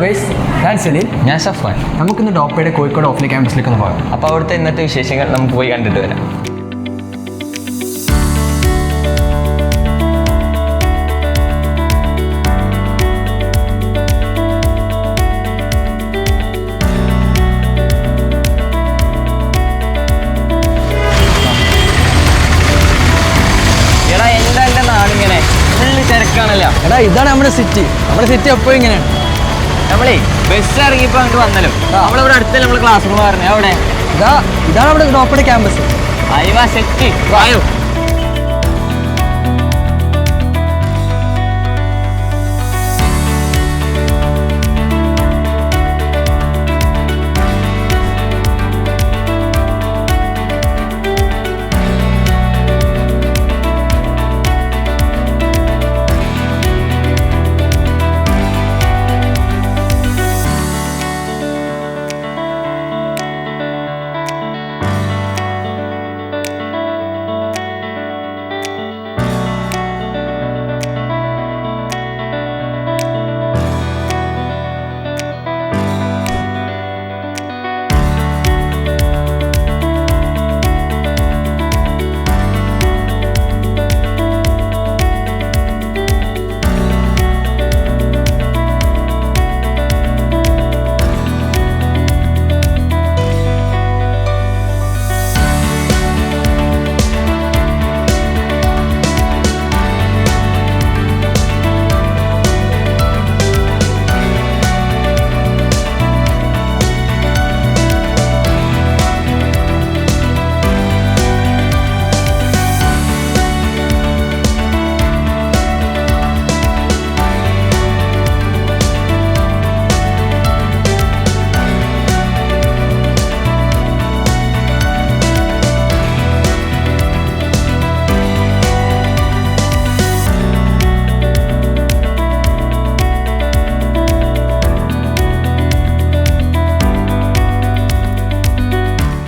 Guys, ഞാൻ സലീൽ. ഞാൻ സഫാൻ. നമുക്കിന്ന് ഡോപ്പയുടെ കോഴിക്കോട് ഓഫ്ലൈൻ ക്യാമ്പസിലേക്ക് ഒന്ന് പോകാം. അപ്പോൾ അവിടുത്തെ ഇന്നത്തെ വിശേഷങ്ങൾ നമുക്ക് പോയി കണ്ടിട്ട് വരാം. തിരക്കാണല്ലോ. എടാ, ഇതാണ് നമ്മുടെ സിറ്റി. എപ്പോഴും ഇങ്ങനെയാണ്. നമ്മളേ ബസ് ഇറങ്ങിയപ്പോൾ അങ്ങോട്ട് വന്നല്ലോ. നമ്മളിവിടെ അടുത്തല്ലേ നമ്മൾ ക്ലാസ് റൂം പറഞ്ഞു. അവിടെ ഇതാണ് നമ്മുടെ ഡോപ്പയുടെ ക്യാമ്പസ്. അയവാ സെറ്റ് വായോ.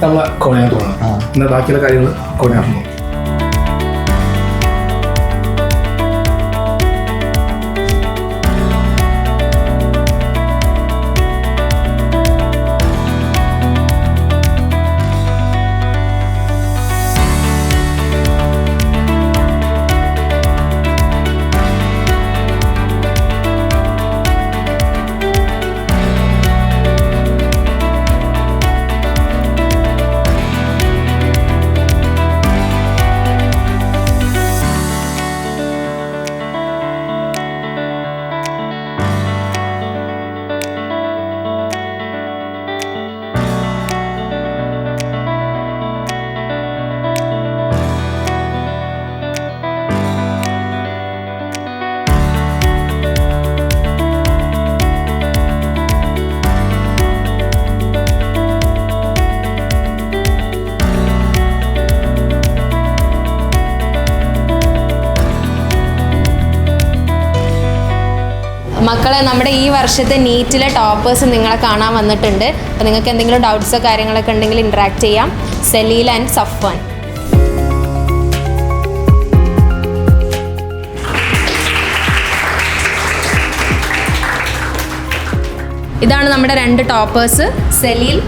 നമ്മളെ കോർഡിനേറ്ററാണ്. എന്നാൽ ബാക്കിയുള്ള കാര്യങ്ങൾ കോർഡിനേറ്റർ നോക്കും. മക്കളെ, നമ്മുടെ ഈ വർഷത്തെ നീറ്റിലെ ടോപ്പേഴ്സ് നിങ്ങളെ കാണാൻ വന്നിട്ടുണ്ട്. അപ്പോൾ നിങ്ങൾക്ക് എന്തെങ്കിലും ഡൗട്ട്സോ കാര്യങ്ങളൊക്കെ ഉണ്ടെങ്കിൽ ഇൻട്രാക്ട് ചെയ്യാം. സലീൽ ആൻഡ് സഫ്വാൻ. ഇതാണ് നമ്മുടെ രണ്ട് ടോപ്പേഴ്സ്. സലീൽ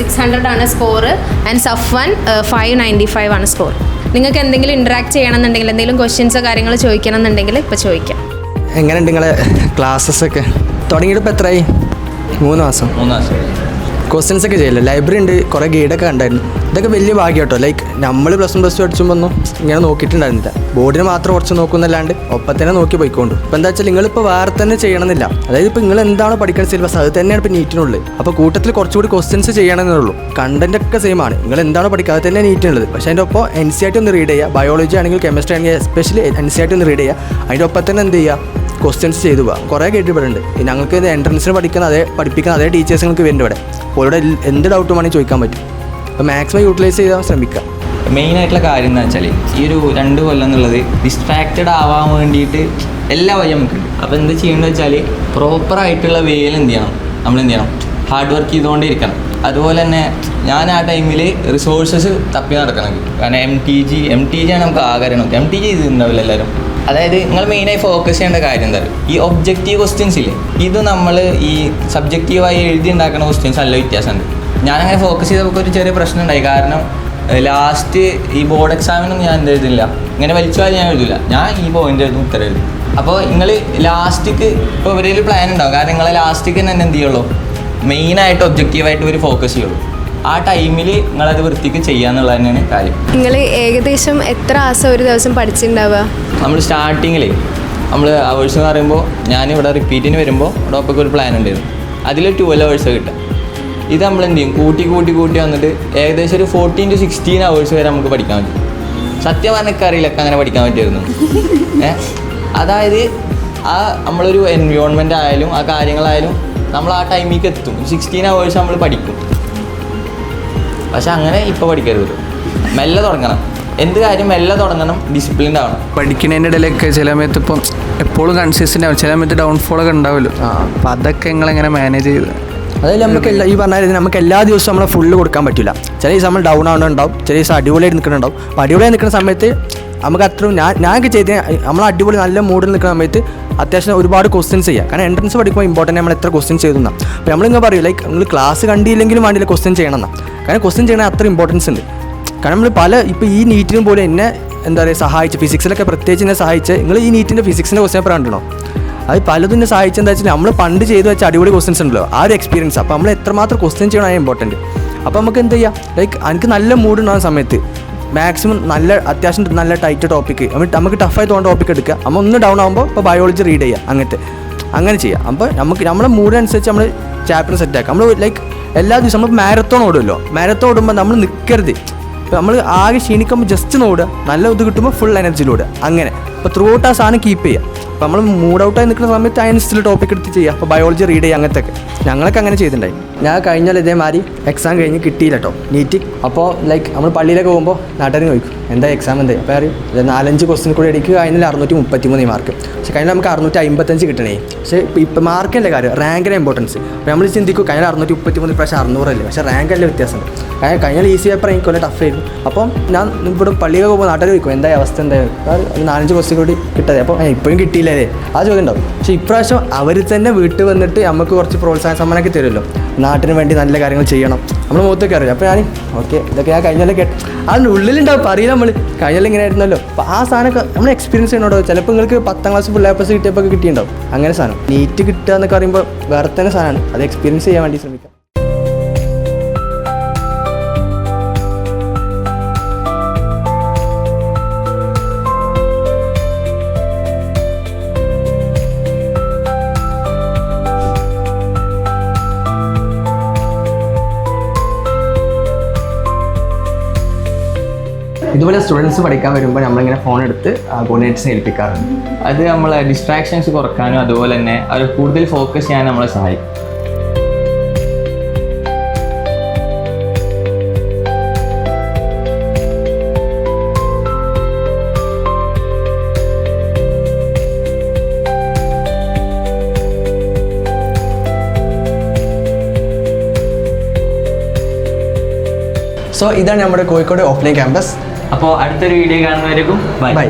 600 ആണ് സ്കോർ ആൻഡ് സഫ്വാൻ 595 ആണ് സ്കോർ. നിങ്ങൾക്ക് എന്തെങ്കിലും ഇൻട്രാക്ട് ചെയ്യണമെന്നുണ്ടെങ്കിൽ, എന്തെങ്കിലും ക്വസ്റ്റ്യൻസോ കാര്യങ്ങളോ ചോദിക്കണം എന്നുണ്ടെങ്കിൽ ഇപ്പോൾ ചോദിക്കാം. എങ്ങനെയുണ്ട് നിങ്ങളെ ക്ലാസ്സസ് ഒക്കെ? തുടങ്ങിയിട്ട് ഇപ്പോൾ എത്രയായി? 3 മാസം. ക്വസ്റ്റ്യൻസ് ഒക്കെ ചെയ്യില്ല. ലൈബ്രറി ഉണ്ട്, കുറേ ഗൈഡൊക്കെ ഉണ്ടായിരുന്നു. ഇതൊക്കെ വലിയ ഭാഗ്യം കേട്ടോ. ലൈക്ക് നമ്മൾ +1 +2 അടിച്ചുമ്പോൾ ഒന്നും ഇങ്ങനെ നോക്കിയിട്ടുണ്ടായിരുന്നില്ല. ബോർഡിന് മാത്രം കുറച്ച് നോക്കുന്നല്ലാണ്ട് ഒപ്പം തന്നെ നോക്കി പോയിക്കൊണ്ട്. ഇപ്പോൾ എന്താ വെച്ചാൽ നിങ്ങളിപ്പോൾ വേറെ തന്നെ ചെയ്യണമെന്നില്ല. അതായത് ഇപ്പോൾ നിങ്ങൾ എന്താണോ പഠിക്കുന്ന സിലബസ് അത് തന്നെയാണ് ഇപ്പോൾ നീറ്റിനുള്ളത്. അപ്പോൾ കൂട്ടത്തിൽ കുറച്ചുകൂടി ക്വസ്റ്റ്യൻസ് ചെയ്യണമെന്നേ ഉള്ളൂ. കണ്ടന്റ് ഒക്കെ സെയിം ആണ്. നിങ്ങൾ എന്താണോ പഠിക്കുക അത് തന്നെ നീറ്റിനുള്ളത്. പക്ഷേ അതിൻ്റെ ഒപ്പം NCERT ഒന്ന് റീഡ് ചെയ്യുക. ബയോളജി ആണെങ്കിൽ കെമിസ്ട്രി ആണെങ്കിൽ എസ്പെഷ്യലി NCERT ഒന്ന് റീഡ് ചെയ്യുക. അതിൻ്റെ ഒപ്പം തന്നെ എന്ത് ചെയ്യുക, ക്വസ്റ്റ്യൻസ് ചെയ്തു പോകാം. കുറേ കേട്ടിട്ടുണ്ട്. ഞങ്ങൾക്ക് എൻട്രൻസിന് പഠിപ്പിക്കുന്ന അതേ ടീച്ചേഴ്സ് നിങ്ങൾക്ക് വരുന്നുണ്ട് ഇവിടെ. അപ്പോൾ ഇവിടെ എന്ത് ഡൗട്ട് വേണമെങ്കിൽ ചോദിക്കാൻ പറ്റും. അപ്പോൾ മാക്സിമം യൂട്ടിലൈസ് ചെയ്യാൻ ശ്രമിക്കുക. മെയിനായിട്ടുള്ള കാര്യം എന്താ വെച്ചാൽ ഈ ഒരു 2 കൊല്ലം എന്നുള്ളത് ഡിസ്ട്രാക്റ്റഡ് ആവാൻ വേണ്ടിയിട്ട് എല്ലാ വഴിയും നമുക്കുണ്ട്. അപ്പോൾ എന്ത് ചെയ്യേണ്ടത് വെച്ചാൽ പ്രോപ്പറായിട്ടുള്ള വേയിൽ നമ്മൾ എന്ത് ചെയ്യണം, ഹാർഡ് വർക്ക് ചെയ്തുകൊണ്ടിരിക്കണം. അതുപോലെ തന്നെ ഞാൻ ആ ടൈമിൽ റിസോഴ്സസ് തപ്പി നടക്കണം. കാരണം എം ടി ജി ആണ് നമുക്ക് ആഗ്രഹം. MTG ചെയ്തിട്ടുണ്ടാവില്ല എല്ലാവരും. അതായത് നിങ്ങൾ മെയിനായി ഫോക്കസ് ചെയ്യേണ്ട കാര്യം എന്താ പറയുക, ഈ ഒബ്ജക്റ്റീവ് ക്വസ്റ്റ്യൻസ് ഇല്ലേ, ഇത് നമ്മൾ ഈ സബ്ജക്റ്റീവായി എഴുതി ഉണ്ടാക്കുന്ന ക്വസ്റ്റ്യൻസ് നല്ല വ്യത്യാസമുണ്ട്. ഞാനങ്ങനെ ഫോക്കസ് ചെയ്തപ്പോൾ ഒരു ചെറിയ പ്രശ്നം ഉണ്ടായി. കാരണം ലാസ്റ്റ് ഈ ബോർഡ് എക്സാമിനൊന്നും ഞാൻ എന്ത് എഴുതില്ല, ഇങ്ങനെ വലിച്ചാൽ ഞാൻ എഴുതില്ല, ഞാൻ ഈ പോയിന്റ് എഴുതും, ഉത്തരം എഴുതും. അപ്പോൾ നിങ്ങൾ ലാസ്റ്റിക്ക് ഇപ്പോൾ ഇവരൊരു പ്ലാൻ ഉണ്ടാവും. കാരണം നിങ്ങളെ ലാസ്റ്റിക്ക് തന്നെ എന്ത് ചെയ്യുള്ളൂ, മെയിനായിട്ട് ഒബ്ജക്റ്റീവായിട്ട് ഒരു ഫോക്കസ് ചെയ്യുള്ളൂ. ആ ടൈമിൽ നിങ്ങളത് വൃത്തിക്ക് ചെയ്യാന്നുള്ളത് തന്നെയാണ് കാര്യം. നിങ്ങൾ ഏകദേശം എത്ര ആസം ഒരു ദിവസം പഠിച്ചിട്ടുണ്ടാവുക? നമ്മൾ സ്റ്റാർട്ടിങ്ങിൽ നമ്മൾ അവേഴ്സ് എന്ന് പറയുമ്പോൾ ഞാനിവിടെ റിപ്പീറ്റിന് വരുമ്പോൾ ഡോപ്പൊക്കെ ഒരു പ്ലാൻ ഉണ്ടായിരുന്നു. അതിൽ 12 hours കിട്ടുക. ഇത് നമ്മൾ എന്ത് ചെയ്യും, കൂട്ടി വന്നിട്ട് ഏകദേശം ഒരു 14 to 16 hours വരെ നമുക്ക് പഠിക്കാൻ പറ്റും. സത്യം പറഞ്ഞൊക്കെ അറിയില്ലൊക്കെ അങ്ങനെ പഠിക്കാൻ പറ്റുമായിരുന്നു. അതായത് ആ നമ്മളൊരു എൻവയോൺമെൻ്റ് ആയാലും ആ കാര്യങ്ങളായാലും നമ്മൾ ആ ടൈമിലേക്ക് എത്തും. 16 hours നമ്മൾ പഠിക്കും. പക്ഷെ അങ്ങനെ ഇപ്പോൾ പഠിക്കരുത്, മെല്ലെ തുടങ്ങണം. എന്ത് കാര്യം മെല്ലെ തുടങ്ങണം, ഡിസിപ്ലിൻഡ് ആവണം. പഠിക്കുന്നതിൻ്റെ ഇടയിലൊക്കെ ചില സമയത്ത് ഇപ്പം എപ്പോഴും കൺസിസ്റ്റൻ്റ് ആവും, ചില സമയത്ത് ഡൗൺഫോളൊക്കെ ഉണ്ടാവുമല്ലോ. അപ്പം അതൊക്കെ നിങ്ങളെങ്ങനെ മാനേജ് ചെയ്ത്? അതായത് നമുക്ക് ഈ പറഞ്ഞ നമുക്ക് എല്ലാ ദിവസവും നമ്മളെ ഫുള്ള് കൊടുക്കാൻ പറ്റില്ല. ചില ദിവസം നമ്മൾ ഡൗൺ ആവുന്നുണ്ടാവും, ചില ദിവസം അടിപൊളിയായിട്ട് നിൽക്കുന്നുണ്ടാവും. അപ്പോൾ അടിപൊളിയായി നിൽക്കുന്ന സമയത്ത് നമുക്ക് അത്രയും ഞാനൊക്കെ ചെയ്ത് നമ്മൾ അടിപൊളി നല്ല മൂഡിൽ നിൽക്കുന്ന സമയത്ത് അത്യാവശ്യം ഒരുപാട് ക്വസ്റ്റ്യൻസ് ചെയ്യുക. കാരണം എൻട്രൻസ് പഠിക്കുമ്പോൾ ഇമ്പോർട്ടൻ്റ് നമ്മൾ എത്ര ക്വസ്റ്റ്യൻസ് ചെയ്തെന്നാണ്. അപ്പോൾ നമ്മളിങ്ങനെ പറയും ലൈക്ക് നിങ്ങൾ ക്ലാസ് കണ്ടില്ലെങ്കിലും വേണ്ടിയില്ല ക്വസ്റ്റ്യൻ ചെയ്യണം എന്നാണ്. കാരണം ക്വസ്റ്റ്യൻ ചെയ്യണ അത്ര ഇമ്പോർട്ടൻസ് ഉണ്ട്. കാരണം നമ്മൾ ഇപ്പോൾ ഈ നീറ്റിനും പോലെ എന്നെ എന്താ പറയുക സഹായിച്ച് ഫിസിക്സിലൊക്കെ പ്രത്യേകിച്ച് എന്നെ സഹായിച്ച് നിങ്ങൾ ഈ നീറ്റിൻ്റെ ഫിസിക്സിൻ്റെ ക്വസ്റ്റ്യൻ പേപ്പർ കണ്ടോ, അത് പലതും എന്നെ സഹായിച്ചത് എന്താ വെച്ചാൽ നമ്മൾ പണ്ട് ചെയ്ത് വെച്ച അടിപൊളി ക്വസ്റ്റ്യൻസ് ഉണ്ടല്ലോ, ആ ഒരു എക്സ്പീരിയൻസ്. അപ്പോൾ നമ്മൾ എത്രമാത്രം ക്വസ്റ്റ്യൻ ചെയ്യണം ഇമ്പോർട്ടൻറ്റ്. അപ്പോൾ നമുക്ക് എന്ത് ചെയ്യാം, ലൈക്ക് എനിക്ക് നല്ല മൂഡ് ഉണ്ടാകുന്ന സമയത്ത് മാക്സിമം നല്ല അത്യാവശ്യം നല്ല ടൈറ്റ് ടോപ്പിക്ക് നമുക്ക് ടഫായി തോന്നുന്ന ടോപ്പിക്ക് എടുക്കുക. നമ്മൾ ഒന്ന് ഡൗൺ ആകുമ്പോൾ ഇപ്പോൾ ബയോളജി റീഡ് ചെയ്യുക, അങ്ങനെ ചെയ്യുക. അപ്പോൾ നമ്മളെ മൂഡിനനുസരിച്ച് നമ്മൾ ചാപ്റ്റർ സെറ്റ് ആക്കുക. നമ്മൾ ലൈക്ക് എല്ലാ ദിവസവും നമ്മൾ മാരത്തോൺ ഓടുമല്ലോ, മാരത്തോൺ ഓടുമ്പോൾ നമ്മൾ നിൽക്കരുത്. ഇപ്പോൾ നമ്മൾ ആകെ ക്ഷീണിക്കുമ്പോൾ ജസ്റ്റ് ഒന്ന് ഓടുക, നല്ല ഇത് കിട്ടുമ്പോൾ ഫുൾ എനർജിയിലോടുക. അങ്ങനെ അപ്പോൾ ത്രൂ ഔട്ട് ആ സാധനം കീപ്പ് ചെയ്യുക. അപ്പോൾ നമ്മൾ മൂഡ് ഔട്ടായി നിൽക്കുന്ന സമയത്ത് അതിനനുസരിച്ചുള്ള ടോപ്പിക് എടുത്ത് ചെയ്യുക. അപ്പോൾ ബയോളജി റീഡ് ചെയ്യുക, അങ്ങനത്തെ ഒക്കെ ഞങ്ങളൊക്കെ അങ്ങനെ ചെയ്തിട്ടുണ്ടായി. ഞാൻ കഴിഞ്ഞാൽ ഇതേമാതിരി എക്സാം കഴിഞ്ഞ് കിട്ടിയില്ല കേട്ടോ നീറ്റ്. അപ്പോൾ ലൈക്ക് നമ്മൾ പള്ളിയിലൊക്കെ പോകുമ്പോൾ നാട്ടുകാരും ചോദിക്കും എന്താ എക്സാം എന്താ, അപ്പോൾ അറിയും 4-5 ക്വസ്റ്റ്യൻ കൂടെ അടിക്കുക, അതിന് 633 മാർക്ക്. പക്ഷേ കഴിഞ്ഞാൽ നമുക്ക് 655 കിട്ടണേ. പക്ഷേ ഇപ്പം മാർക്കല്ലേ കാര്യം, റാങ്കിൻ്റെ ഇമ്പോർട്ടൻസ്. അപ്പോൾ നമ്മൾ ചിന്തിക്കും കഴിഞ്ഞാൽ 633 പക്ഷേ 600 അല്ലേ, പക്ഷേ റാങ്കല്ലേ വ്യത്യാസമുണ്ട്. കഴിഞ്ഞാൽ ഈസി പേപ്പർ എനിക്ക് കൊല്ലം ടഫ് ആയിരുന്നു. അപ്പം ഞാൻ ഇവിടെ പള്ളിയൊക്കെ പോകുമ്പോൾ നാട്ടുകാർ ചോദിക്കും എന്താ അവസ്ഥ, എന്താ 4-5 ക്വസ്റ്റ്യൻ കൂടി കിട്ടാതെ, അപ്പോൾ ഇപ്പോഴും കിട്ടിയില്ലേ ആ ചോദ്യം ഉണ്ടാവും. പക്ഷേ ഇപ്രാവശ്യം അവർ തന്നെ വീട്ടിൽ വന്നിട്ട് നമുക്ക് കുറച്ച് പ്രോത്സാഹന സമ്മാനമൊക്കെ തരുമല്ലോ, നാട്ടിന് വേണ്ടി നല്ല കാര്യങ്ങൾ ചെയ്യണം, നമ്മൾ മുഖത്തൊക്കെ അറിയില്ല. അപ്പോൾ ഞാൻ ഓക്കെ ഇതൊക്കെ ഞാൻ കഴിഞ്ഞാലേ കേട്ട് അതിൻ്റെ ഉള്ളിലുണ്ടാവും, അറിയില്ല നമ്മൾ കഴിഞ്ഞാൽ ഇങ്ങനെ ആയിരുന്നല്ലോ. അപ്പോൾ ആ സാധനമൊക്കെ നമ്മൾ എക്സ്പീരിയൻസ് ചെയ്യണോടോ. ചിലപ്പോൾ നിങ്ങൾക്ക് 10th ക്ലാസ് ഫുൾ A+ കിട്ടിയപ്പോൾ കിട്ടിയിട്ടുണ്ടാവും. അങ്ങനെ സാധനം നീറ്റ് കിട്ടുക എന്നൊക്കെ പറയുമ്പോൾ വേറെ തന്നെ സാധനമാണ്, അത് എക്സ്പീരിയൻസ് ചെയ്യാൻ വേണ്ടി ശ്രമിക്കാം. ഇതുപോലെ സ്റ്റുഡൻസ് പഠിക്കാൻ വരുമ്പോൾ നമ്മളിങ്ങനെ ഫോൺ എടുത്ത് കോർഡിനേറ്റേഴ്സിനെ ഏൽപ്പിക്കാറുണ്ട്. അത് നമ്മളെ ഡിസ്ട്രാക്ഷൻസ് കുറക്കാനും അതുപോലെ തന്നെ അവർ കൂടുതൽ ഫോക്കസ് ചെയ്യാൻ നമ്മളെ സഹായിക്കും. സോ ഇതാണ് നമ്മുടെ കോഴിക്കോട് ഓഫ്ലൈൻ ക്യാമ്പസ്. അപ്പോൾ അടുത്തൊരു വീഡിയോ കാണുന്നവരേക്കും ബൈ.